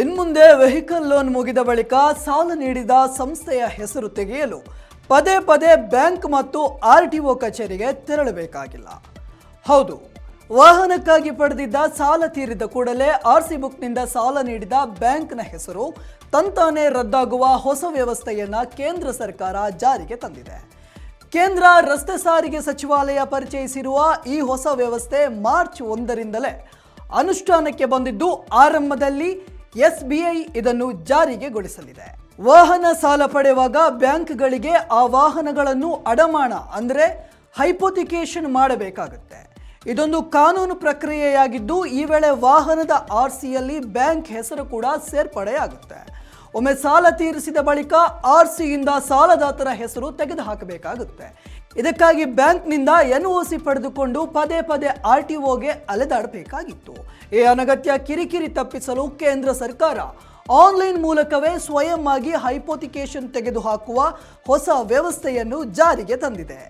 ಇನ್ಮುಂದೆ vehicle loan ಮುಗಿದ ಬಳಿಕ ಸಾಲ ನೀಡಿದ ಸಂಸ್ಥೆಯ ಹೆಸರು ತೆಗೆಯಲು ಪದೇ ಪದೇ ಬ್ಯಾಂಕ್ ಮತ್ತು ಆರ್ಟಿಒ ಕಚೇರಿಗೆ ತೆರಳಬೇಕಾಗಿಲ್ಲ. ಹೌದು, ವಾಹನಕ್ಕಾಗಿ ಪಡೆದಿದ್ದ ಸಾಲ ತೀರಿದ ಕೂಡಲೇ ಆರ್ಸಿ ಬುಕ್ನಿಂದ ಸಾಲ ನೀಡಿದ ಬ್ಯಾಂಕ್ನ ಹೆಸರು ತಂತಾನೇ ರದ್ದಾಗುವ ಹೊಸ ವ್ಯವಸ್ಥೆಯನ್ನ ಕೇಂದ್ರ ಸರ್ಕಾರ ಜಾರಿಗೆ ತಂದಿದೆ. ಕೇಂದ್ರ ರಸ್ತೆ ಸಾರಿಗೆ ಸಚಿವಾಲಯ ಪರಿಚಯಿಸಿರುವ ಈ ಹೊಸ ವ್ಯವಸ್ಥೆ ಮಾರ್ಚ್ 1ರಿಂದಲೇ ಅನುಷ್ಠಾನಕ್ಕೆ ಬಂದಿದ್ದು, ಆರಂಭದಲ್ಲಿ SBI ಇದನ್ನು ಜಾರಿಗೆಗೊಳಿಸಲಿದೆ. ವಾಹನ ಸಾಲ ಪಡೆಯುವಾಗ ಬ್ಯಾಂಕ್ಗಳಿಗೆ ಆ ವಾಹನಗಳನ್ನು ಅಡಮಾನ ಅಂದರೆ ಹೈಪೋಥಿಕೇಶನ್ ಮಾಡಬೇಕಾಗುತ್ತೆ. ಇದೊಂದು ಕಾನೂನು ಪ್ರಕ್ರಿಯೆಯಾಗಿದ್ದು, ಈ ವೇಳೆ ವಾಹನದ RCಯಲ್ಲಿ ಬ್ಯಾಂಕ್ ಹೆಸರು ಕೂಡ ಸೇರ್ಪಡೆಯಾಗುತ್ತೆ. ಒಮ್ಮೆ ಸಾಲ ತೀರಿಸಿದ ಬಳಿಕ RCಯಿಂದ ಸಾಲದಾತರ ಹೆಸರು ತೆಗೆದುಹಾಕಬೇಕಾಗುತ್ತೆ. ಇದಕ್ಕಾಗಿ ಬ್ಯಾಂಕ್ನಿಂದ NOC ಪಡೆದುಕೊಂಡು ಪದೇ ಪದೇ RTOಗೆ ಅಲೆದಾಡಬೇಕಾಗಿತ್ತು. ಈ ಅನಗತ್ಯ ಕಿರಿಕಿರಿ ತಪ್ಪಿಸಲು ಕೇಂದ್ರ ಸರ್ಕಾರ ಆನ್ಲೈನ್ ಮೂಲಕವೇ ಸ್ವಯಂ ಆಗಿ ಹೈಪೋಥಿಕೇಶನ್ ತೆಗೆದುಹಾಕುವ ಹೊಸ ವ್ಯವಸ್ಥೆಯನ್ನು ಜಾರಿಗೆ ತಂದಿದೆ.